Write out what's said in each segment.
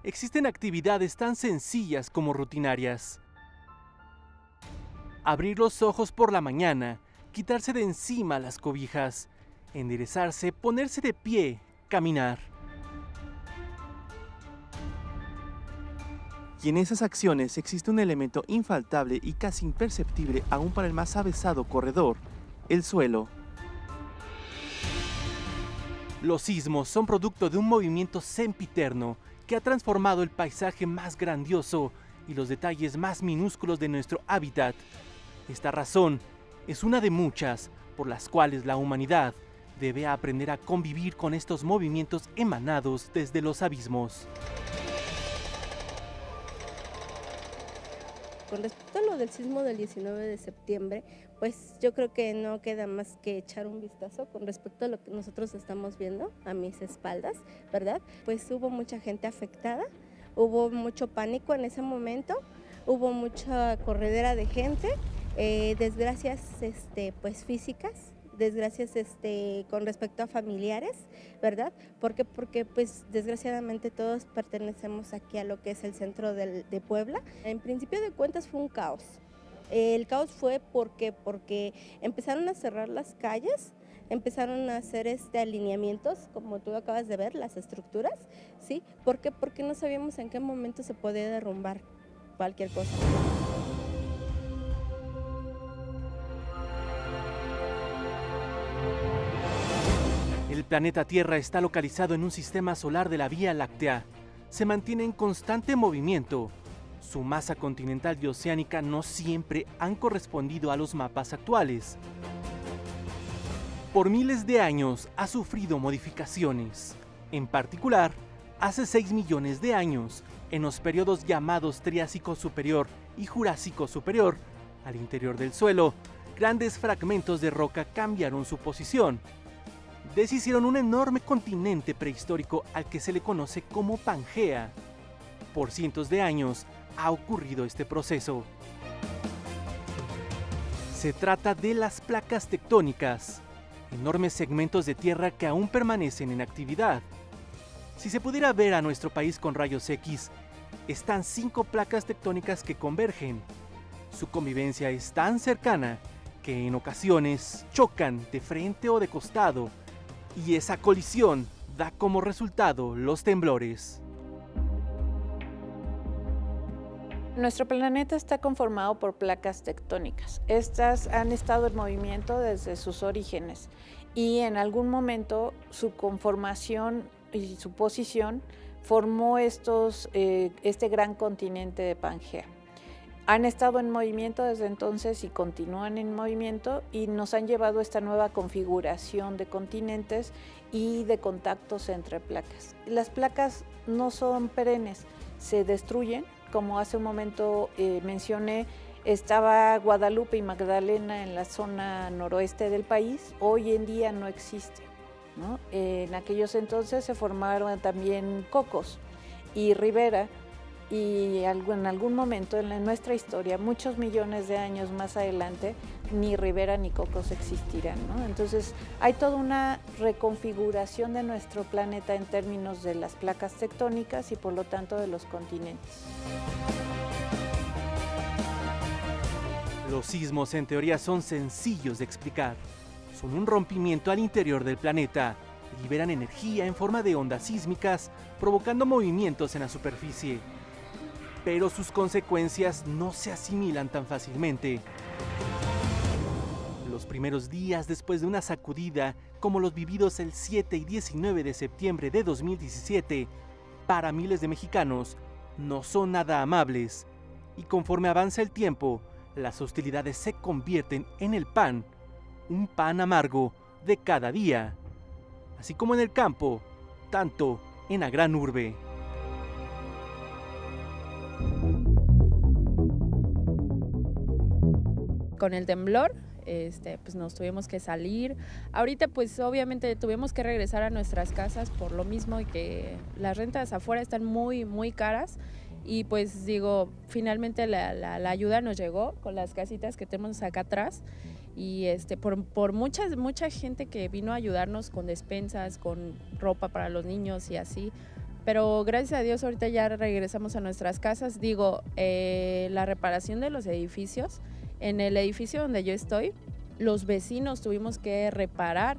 existen actividades tan sencillas como rutinarias. Abrir los ojos por la mañana, quitarse de encima las cobijas, enderezarse, ponerse de pie, caminar. Y en esas acciones existe un elemento infaltable y casi imperceptible aún para el más avesado corredor: el suelo. Los sismos son producto de un movimiento sempiterno que ha transformado el paisaje más grandioso y los detalles más minúsculos de nuestro hábitat. Esta razón es una de muchas por las cuales la humanidad debe aprender a convivir con estos movimientos emanados desde los abismos. Con respecto a lo del sismo del 19 de septiembre, pues yo creo que no queda más que echar un vistazo con respecto a lo que nosotros estamos viendo a mis espaldas, ¿verdad? Pues hubo mucha gente afectada, hubo mucho pánico en ese momento, hubo mucha corredera de gente, desgracias pues físicas, desgracias con respecto a familiares, ¿verdad? Porque pues desgraciadamente todos pertenecemos aquí a lo que es el centro de Puebla. En principio de cuentas fue un caos. El caos fue porque empezaron a cerrar las calles, empezaron a hacer alineamientos, como tú acabas de ver, las estructuras, ¿sí? ¿Por qué? Porque no sabíamos en qué momento se podía derrumbar cualquier cosa. El planeta Tierra está localizado en un sistema solar de la Vía Láctea. Se mantiene en constante movimiento. Su masa continental y oceánica no siempre han correspondido a los mapas actuales. Por miles de años ha sufrido modificaciones. En particular, hace 6 millones de años, en los periodos llamados Triásico Superior y Jurásico Superior, al interior del suelo, grandes fragmentos de roca cambiaron su posición. Deshicieron un enorme continente prehistórico al que se le conoce como Pangea. Por cientos de años ha ocurrido este proceso. Se trata de las placas tectónicas, enormes segmentos de tierra que aún permanecen en actividad. Si se pudiera ver a nuestro país con rayos X, están 5 placas tectónicas que convergen. Su convivencia es tan cercana que en ocasiones chocan de frente o de costado, y esa colisión da como resultado los temblores. Nuestro planeta está conformado por placas tectónicas. Estas han estado en movimiento desde sus orígenes y en algún momento su conformación y su posición formó este gran continente de Pangea. Han estado en movimiento desde entonces y continúan en movimiento y nos han llevado a esta nueva configuración de continentes y de contactos entre placas. Las placas no son perennes, se destruyen. Como hace un momento mencioné, estaba Guadalupe y Magdalena en la zona noroeste del país, hoy en día no existe, ¿no? En aquellos entonces se formaron también Cocos y Rivera, y en algún momento en nuestra historia, muchos millones de años más adelante, ni Rivera ni Cocos existirán, ¿no? Entonces hay toda una reconfiguración de nuestro planeta en términos de las placas tectónicas y por lo tanto de los continentes. Los sismos en teoría son sencillos de explicar. Son un rompimiento al interior del planeta. Liberan energía en forma de ondas sísmicas, provocando movimientos en la superficie. Pero sus consecuencias no se asimilan tan fácilmente. Los primeros días después de una sacudida, como los vividos el 7 y 19 de septiembre de 2017, para miles de mexicanos, no son nada amables. Y conforme avanza el tiempo, las hostilidades se convierten en el pan, un pan amargo de cada día. Así como en el campo, tanto en la gran urbe. Con el temblor, pues nos tuvimos que salir. Ahorita pues obviamente tuvimos que regresar a nuestras casas por lo mismo y que las rentas afuera están muy, muy caras. Y pues digo, finalmente la ayuda nos llegó con las casitas que tenemos acá atrás. Y por mucha gente que vino a ayudarnos con despensas, con ropa para los niños y así. Pero gracias a Dios ahorita ya regresamos a nuestras casas. Digo, la reparación de los edificios, en el edificio donde yo estoy, los vecinos tuvimos que reparar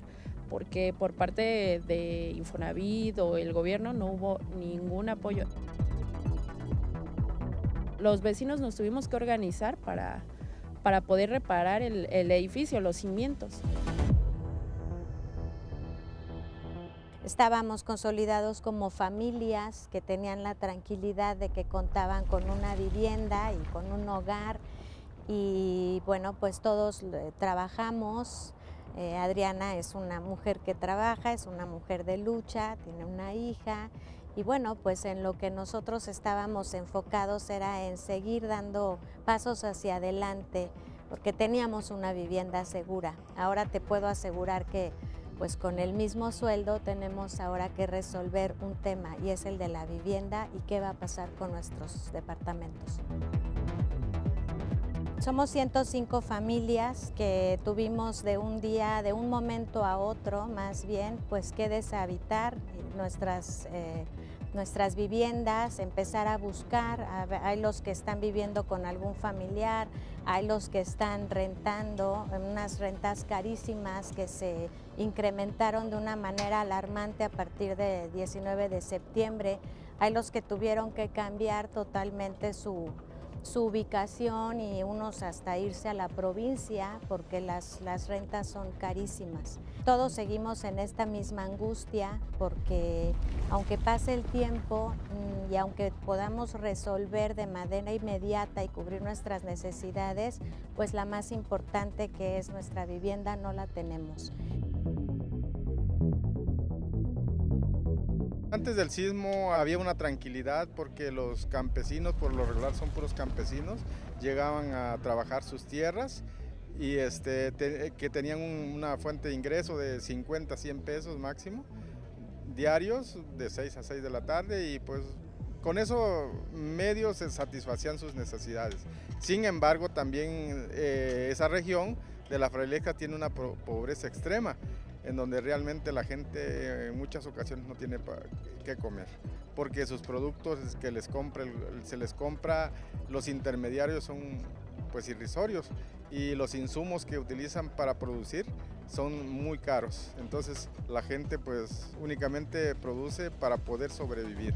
porque por parte de Infonavit o el gobierno no hubo ningún apoyo. Los vecinos nos tuvimos que organizar para poder reparar el edificio, los cimientos. Estábamos consolidados como familias que tenían la tranquilidad de que contaban con una vivienda y con un hogar y bueno, pues todos trabajamos. Adriana es una mujer que trabaja, es una mujer de lucha, tiene una hija y bueno, pues en lo que nosotros estábamos enfocados era en seguir dando pasos hacia adelante porque teníamos una vivienda segura. Ahora te puedo asegurar que pues con el mismo sueldo tenemos ahora que resolver un tema y es el de la vivienda y qué va a pasar con nuestros departamentos. Somos 105 familias que tuvimos de un día, de un momento a otro más bien, pues que deshabitar nuestras viviendas, empezar a buscar. Hay los que están viviendo con algún familiar, hay los que están rentando, unas rentas carísimas que se incrementaron de una manera alarmante a partir del 19 de septiembre. Hay los que tuvieron que cambiar totalmente su ubicación y unos hasta irse a la provincia porque las rentas son carísimas. Todos seguimos en esta misma angustia porque aunque pase el tiempo y aunque podamos resolver de manera inmediata y cubrir nuestras necesidades, pues la más importante que es nuestra vivienda no la tenemos. Antes del sismo había una tranquilidad porque los campesinos, por lo regular son puros campesinos, llegaban a trabajar sus tierras y que tenían una fuente de ingreso de 50 a 100 pesos máximo diarios de 6 a 6 de la tarde y pues con eso medio se satisfacían sus necesidades. Sin embargo, también esa región de la Fraileja tiene una pobreza extrema, en donde realmente la gente en muchas ocasiones no tiene qué comer, porque sus productos que se les compra, los intermediarios son pues irrisorios y los insumos que utilizan para producir son muy caros. Entonces la gente pues únicamente produce para poder sobrevivir.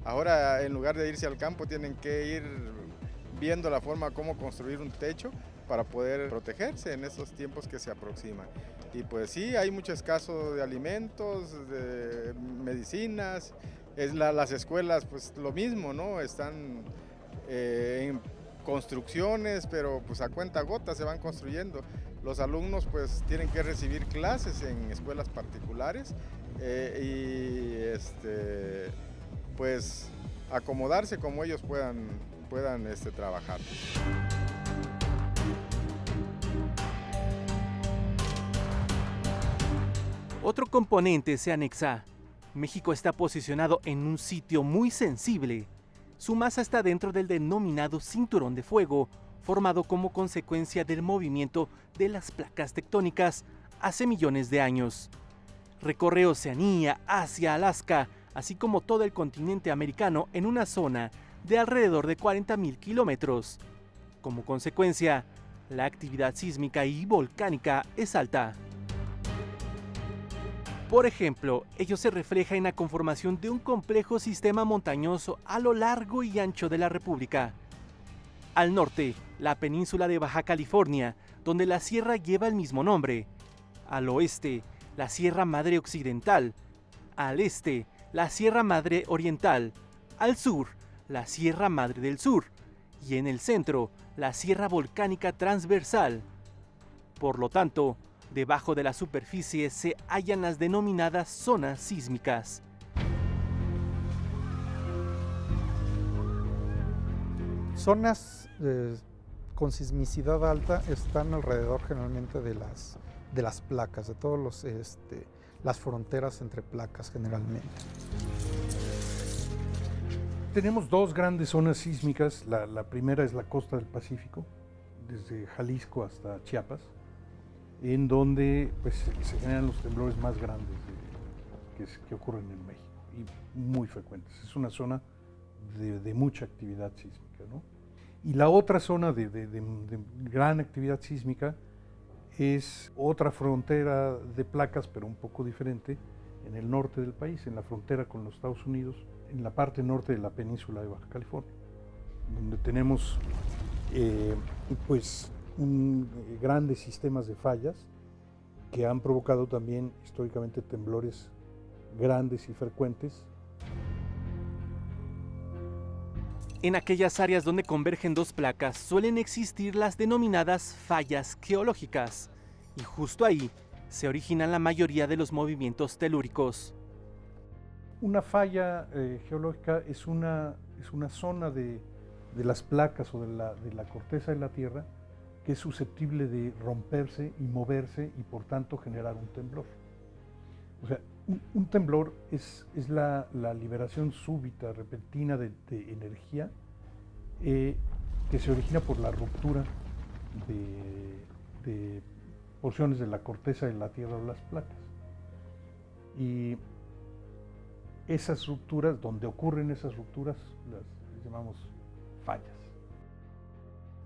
Ahora en lugar de irse al campo tienen que ir viendo la forma como construir un techo para poder protegerse en estos tiempos que se aproximan. Y pues sí, hay mucho escaso de alimentos, de medicinas, las escuelas pues lo mismo, ¿no? Están en construcciones, pero pues a cuenta gota se van construyendo. Los alumnos pues tienen que recibir clases en escuelas particulares pues acomodarse como ellos puedan trabajar. Otro componente se anexa. México está posicionado en un sitio muy sensible. Su masa está dentro del denominado cinturón de fuego, formado como consecuencia del movimiento de las placas tectónicas hace millones de años. Recorre Oceanía, Asia, Alaska, así como todo el continente americano en una zona de alrededor de 40.000 kilómetros. Como consecuencia, la actividad sísmica y volcánica es alta. Por ejemplo, ello se refleja en la conformación de un complejo sistema montañoso a lo largo y ancho de la República. Al norte, la península de Baja California, donde la sierra lleva el mismo nombre. Al oeste, la Sierra Madre Occidental. Al este, la Sierra Madre Oriental. Al sur, la Sierra Madre del Sur. Y en el centro, la Sierra Volcánica Transversal. Por lo tanto, debajo de la superficie se hallan las denominadas zonas sísmicas. Zonas con sismicidad alta están alrededor generalmente de las placas, de todos las fronteras entre placas generalmente. Tenemos dos grandes zonas sísmicas. La primera es la costa del Pacífico, desde Jalisco hasta Chiapas, en donde pues, se generan los temblores más grandes que ocurren en México, y muy frecuentes. Es una zona de mucha actividad sísmica, ¿no? Y la otra zona de gran actividad sísmica es otra frontera de placas, pero un poco diferente, en el norte del país, en la frontera con los Estados Unidos, en la parte norte de la península de Baja California, donde tenemos pues grandes sistemas de fallas que han provocado también históricamente temblores grandes y frecuentes. En aquellas áreas donde convergen dos placas suelen existir las denominadas fallas geológicas, y justo ahí se originan la mayoría de los movimientos telúricos. Una falla geológica es una zona de las placas o de la corteza de la Tierra que es susceptible de romperse y moverse y por tanto generar un temblor. O sea, un temblor es la liberación súbita, repentina de energía que se origina por la ruptura de porciones de la corteza de la Tierra o las placas. Y esas rupturas, donde ocurren esas rupturas, las llamamos fallas.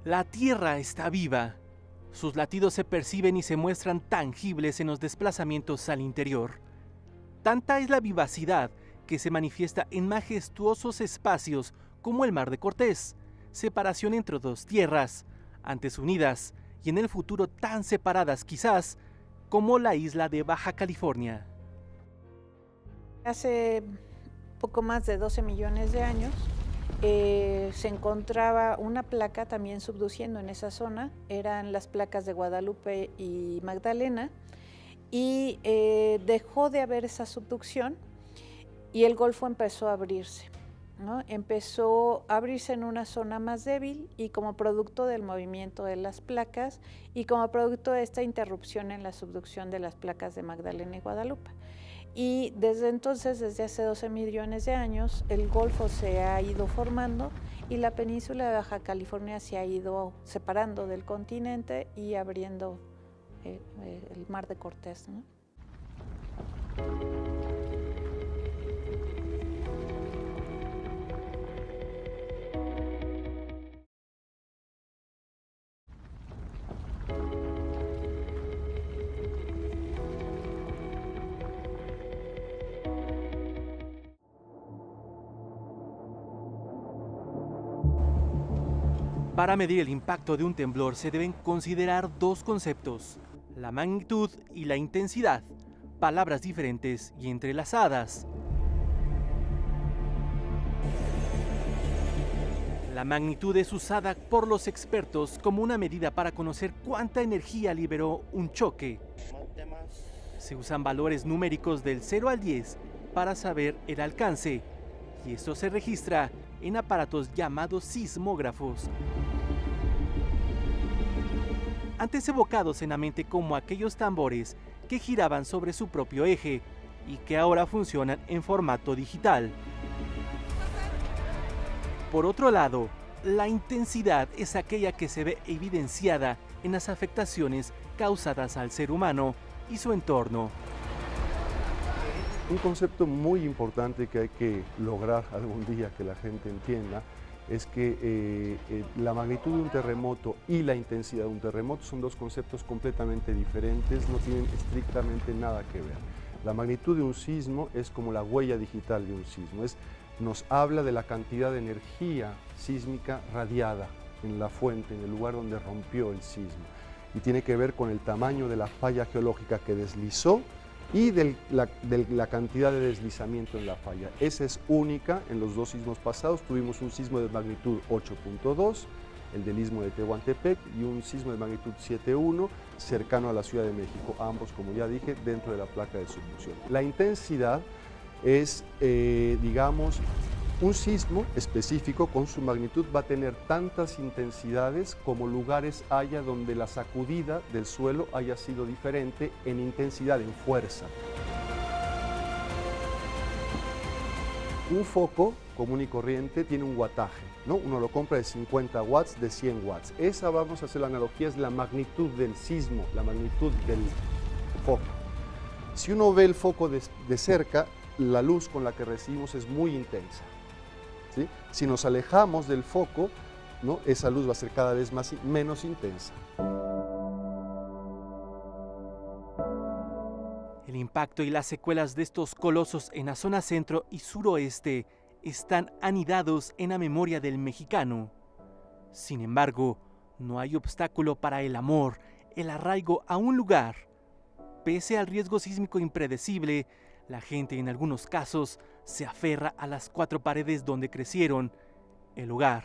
La Tierra está viva. Sus latidos se perciben y se muestran tangibles en los desplazamientos al interior. Tanta es la vivacidad que se manifiesta en majestuosos espacios como el Mar de Cortés, separación entre dos tierras, antes unidas y en el futuro tan separadas quizás como la isla de Baja California. Hace poco más de 12 millones de años se encontraba una placa también subduciendo en esa zona, eran las placas de Guadalupe y Magdalena, y dejó de haber esa subducción y el Golfo empezó a abrirse, ¿no? Empezó a abrirse en una zona más débil y como producto del movimiento de las placas y como producto de esta interrupción en la subducción de las placas de Magdalena y Guadalupe. Y desde entonces, desde hace 12 millones de años, el Golfo se ha ido formando y la península de Baja California se ha ido separando del continente y abriendo el Mar de Cortés, ¿no? Para medir el impacto de un temblor se deben considerar dos conceptos, la magnitud y la intensidad, palabras diferentes y entrelazadas. La magnitud es usada por los expertos como una medida para conocer cuánta energía liberó un choque. Se usan valores numéricos del 0 al 10 para saber el alcance, y esto se registra en aparatos llamados sismógrafos. Antes evocados en la mente como aquellos tambores que giraban sobre su propio eje y que ahora funcionan en formato digital. Por otro lado, la intensidad es aquella que se ve evidenciada en las afectaciones causadas al ser humano y su entorno. Un concepto muy importante que hay que lograr algún día que la gente entienda es que la magnitud de un terremoto y la intensidad de un terremoto son dos conceptos completamente diferentes, no tienen estrictamente nada que ver. La magnitud de un sismo es como la huella digital de un sismo, nos habla de la cantidad de energía sísmica radiada en la fuente, en el lugar donde rompió el sismo, y tiene que ver con el tamaño de la falla geológica que deslizó y de la cantidad de deslizamiento en la falla. Esa es única en los dos sismos pasados. Tuvimos un sismo de magnitud 8.2, el del Istmo de Tehuantepec, y un sismo de magnitud 7.1 cercano a la Ciudad de México, ambos, como ya dije, dentro de la placa de subducción. La intensidad es, digamos, un sismo específico con su magnitud va a tener tantas intensidades como lugares haya donde la sacudida del suelo haya sido diferente en intensidad, en fuerza. Un foco común y corriente tiene un wattaje, ¿no? Uno lo compra de 50 watts, de 100 watts. Esa, vamos a hacer la analogía, es la magnitud del sismo, la magnitud del foco. Si uno ve el foco de cerca, la luz con la que recibimos es muy intensa, ¿sí? Si nos alejamos del foco, ¿no? Esa luz va a ser cada vez menos intensa. El impacto y las secuelas de estos colosos en la zona centro y suroeste están anidados en la memoria del mexicano. Sin embargo, no hay obstáculo para el amor, el arraigo a un lugar. Pese al riesgo sísmico impredecible, la gente en algunos casos se aferra a las 4 paredes donde crecieron, el hogar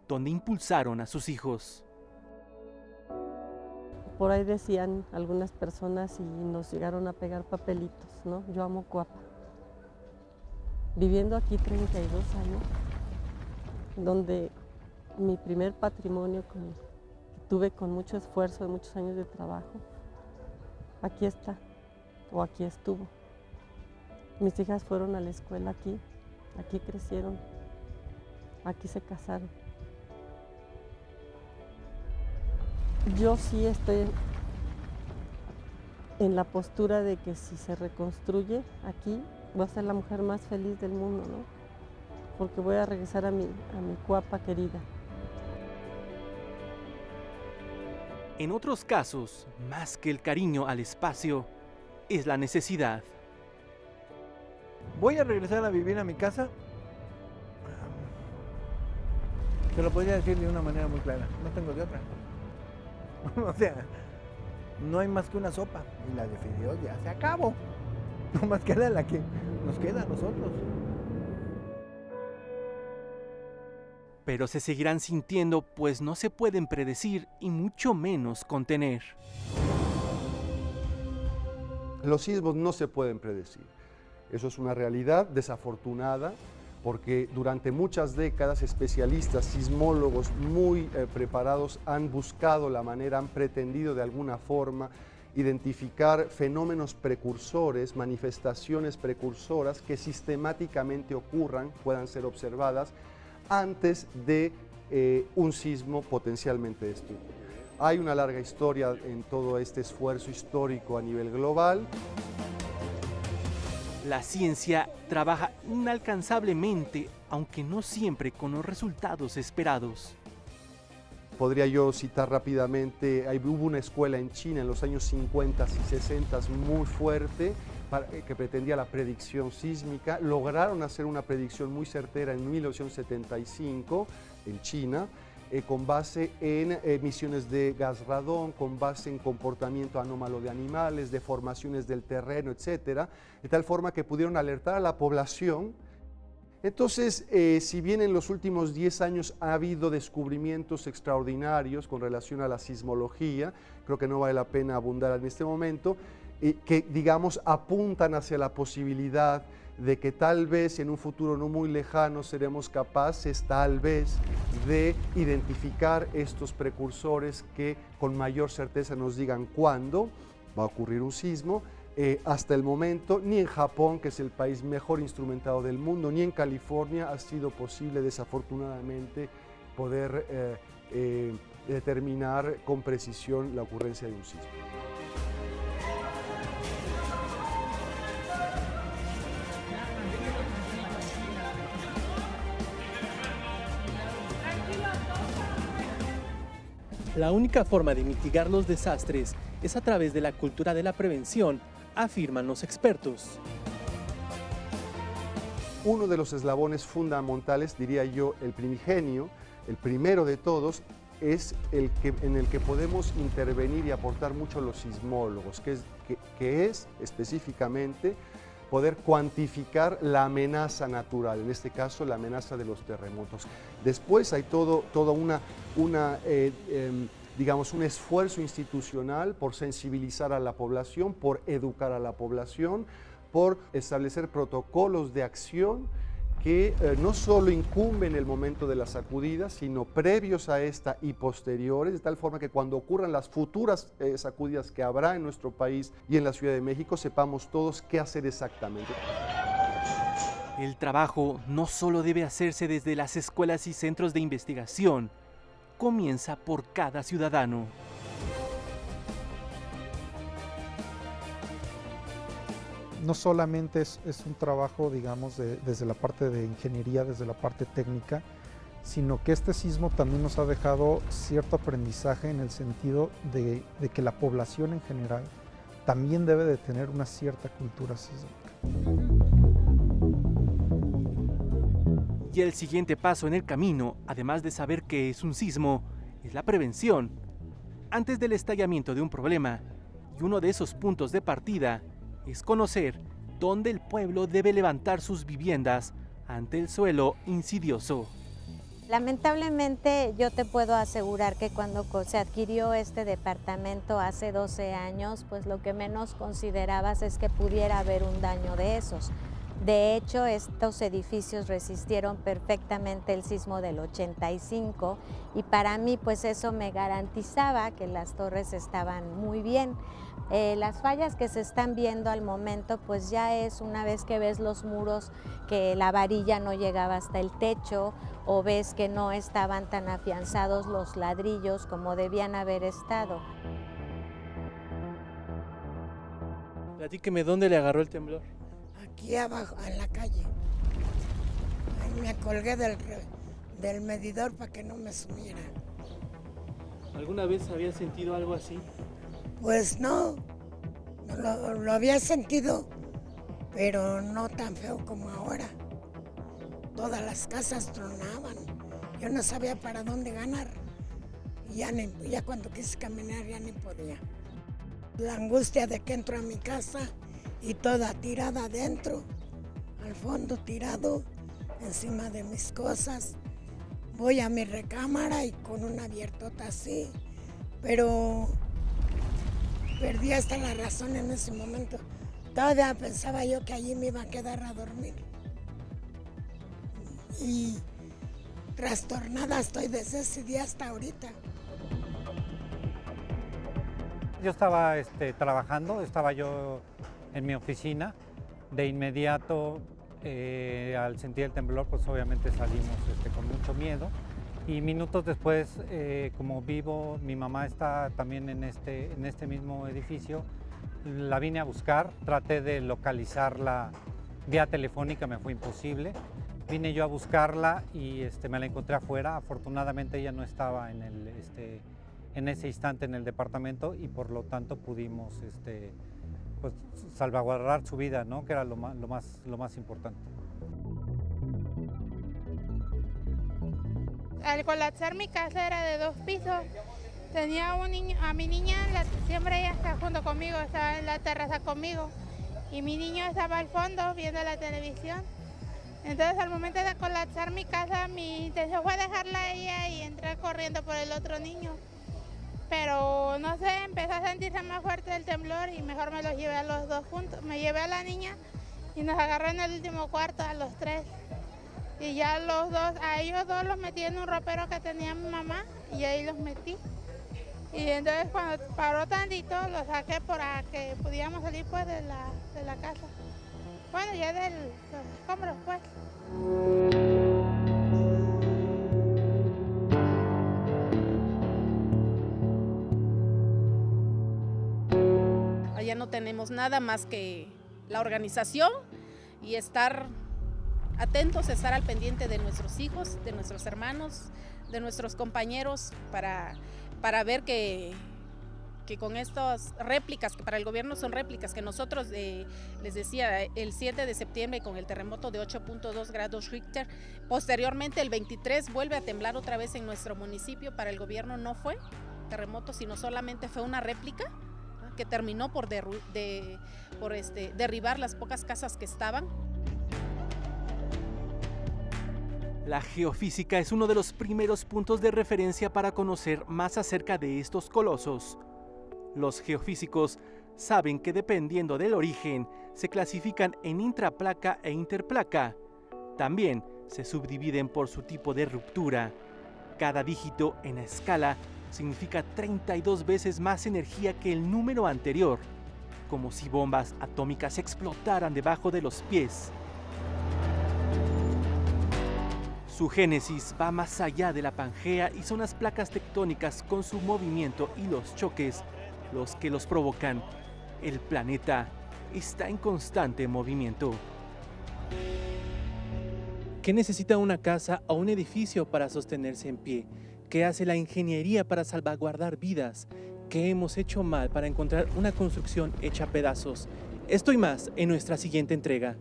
donde impulsaron a sus hijos. Por ahí decían algunas personas y nos llegaron a pegar papelitos, ¿no? Yo amo Coapa. Viviendo aquí 32 años, donde mi primer patrimonio que tuve con mucho esfuerzo, de muchos años de trabajo, aquí está, o aquí estuvo. Mis hijas fueron a la escuela aquí, aquí crecieron, aquí se casaron. Yo sí estoy en la postura de que si se reconstruye aquí, voy a ser la mujer más feliz del mundo, ¿no? Porque voy a regresar a mi Coapa querida. En otros casos, más que el cariño al espacio, es la necesidad. ¿Voy a regresar a vivir a mi casa? Te lo podría decir de una manera muy clara, no tengo de otra. O sea, no hay más que una sopa y la de fideos ya se acabó. No más queda la que nos queda a nosotros. Pero se seguirán sintiendo, pues no se pueden predecir y mucho menos contener. Los sismos no se pueden predecir. Eso es una realidad desafortunada, porque durante muchas décadas especialistas, sismólogos muy preparados han buscado la manera, han pretendido de alguna forma identificar fenómenos precursores, manifestaciones precursoras que sistemáticamente ocurran, puedan ser observadas antes de un sismo potencialmente destructivo. Hay una larga historia en todo este esfuerzo histórico a nivel global. La ciencia trabaja inalcanzablemente, aunque no siempre con los resultados esperados. Podría yo citar rápidamente, hubo una escuela en China en los años 50 y 60 muy fuerte que pretendía la predicción sísmica. Lograron hacer una predicción muy certera en 1975 en China, con base en emisiones de gas radón, con base en comportamiento anómalo de animales, deformaciones del terreno, etcétera, de tal forma que pudieron alertar a la población. Entonces, si bien en los últimos 10 años ha habido descubrimientos extraordinarios con relación a la sismología, creo que no vale la pena abundar en este momento, que digamos apuntan hacia la posibilidad de que tal vez en un futuro no muy lejano seremos capaces tal vez de identificar estos precursores que con mayor certeza nos digan cuándo va a ocurrir un sismo. Hasta el momento, ni en Japón, que es el país mejor instrumentado del mundo, ni en California ha sido posible, desafortunadamente, poder determinar con precisión la ocurrencia de un sismo. La única forma de mitigar los desastres es a través de la cultura de la prevención, afirman los expertos. Uno de los eslabones fundamentales, diría yo, el primigenio, el primero de todos, es en el que podemos intervenir y aportar mucho los sismólogos, que es específicamente poder cuantificar la amenaza natural, en este caso la amenaza de los terremotos. Después hay toda digamos, un esfuerzo institucional por sensibilizar a la población, por educar a la población, por establecer protocolos de acción que no solo incumben el momento de la sacudida, sino previos a esta y posteriores, de tal forma que cuando ocurran las futuras sacudidas que habrá en nuestro país y en la Ciudad de México, sepamos todos qué hacer exactamente. El trabajo no solo debe hacerse desde las escuelas y centros de investigación, comienza por cada ciudadano. no solamente es un trabajo, digamos, desde la parte de ingeniería, desde la parte técnica, sino que este sismo también nos ha dejado cierto aprendizaje en el sentido de que la población en general también debe de tener una cierta cultura sísmica. Y el siguiente paso en el camino, además de saber qué es un sismo, es la prevención. Antes del estallamiento de un problema, y uno de esos puntos de partida es conocer dónde el pueblo debe levantar sus viviendas ante el suelo insidioso. Lamentablemente yo te puedo asegurar que cuando se adquirió este departamento hace 12 años, pues lo que menos considerabas es que pudiera haber un daño de esos. De hecho, estos edificios resistieron perfectamente el sismo del 85 y para mí pues eso me garantizaba que las torres estaban muy bien. Las fallas que se están viendo al momento pues ya es una vez que ves los muros que la varilla no llegaba hasta el techo o ves que no estaban tan afianzados los ladrillos como debían haber estado. Platíqueme, ¿dónde le agarró el temblor? Aquí abajo, en la calle. Ahí me colgué del medidor para que no me sumiera. ¿Alguna vez había sentido algo así? Pues no, lo había sentido, pero no tan feo como ahora. Todas las casas tronaban, yo no sabía para dónde ganar. Y ya cuando quise caminar ya ni podía. La angustia de que entro a mi casa y toda tirada adentro, al fondo tirado, encima de mis cosas. Voy a mi recámara y con una abiertota así, pero perdí hasta la razón en ese momento. Todavía pensaba yo que allí me iba a quedar a dormir. Y trastornada estoy desde ese día hasta ahorita. Yo estaba trabajando, estaba yo en mi oficina. De inmediato, al sentir el temblor, pues obviamente salimos con mucho miedo. Y minutos después, como vivo, mi mamá está también en este mismo edificio, la vine a buscar, traté de localizarla vía telefónica, me fue imposible. Vine yo a buscarla y me la encontré afuera. Afortunadamente ella no estaba en ese instante en el departamento y por lo tanto pudimos pues, salvaguardar su vida, ¿no? Que era lo más importante. Al colapsar mi casa era de 2 pisos, tenía un niño, a mi niña siempre ella está junto conmigo, estaba en la terraza conmigo y mi niño estaba al fondo viendo la televisión. Entonces al momento de colapsar mi casa, mi intención fue dejarla a ella y entrar corriendo por el otro niño. Pero no sé, empezó a sentirse más fuerte el temblor y mejor me los llevé a los dos juntos. Me llevé a la niña y nos agarró en el último cuarto a los 3. Y ya a ellos dos los metí en un ropero que tenía mi mamá y ahí los metí. Y entonces cuando paró tantito, los saqué para que pudiéramos salir pues de la casa. Bueno, ya de los escombros pues. Allá no tenemos nada más que la organización y estar atentos, estar al pendiente de nuestros hijos, de nuestros hermanos, de nuestros compañeros para ver que con estas réplicas, que para el gobierno son réplicas, que nosotros, les decía, el 7 de septiembre con el terremoto de 8.2 grados Richter, posteriormente el 23 vuelve a temblar otra vez en nuestro municipio, para el gobierno no fue terremoto, sino solamente fue una réplica que terminó por derribar las pocas casas que estaban. La geofísica es uno de los primeros puntos de referencia para conocer más acerca de estos colosos. Los geofísicos saben que dependiendo del origen, se clasifican en intraplaca e interplaca. También se subdividen por su tipo de ruptura. Cada dígito en la escala significa 32 veces más energía que el número anterior, como si bombas atómicas explotaran debajo de los pies. Su génesis va más allá de la Pangea y son las placas tectónicas con su movimiento y los choques los que los provocan. El planeta está en constante movimiento. ¿Qué necesita una casa o un edificio para sostenerse en pie? ¿Qué hace la ingeniería para salvaguardar vidas? ¿Qué hemos hecho mal para encontrar una construcción hecha a pedazos? Esto y más en nuestra siguiente entrega.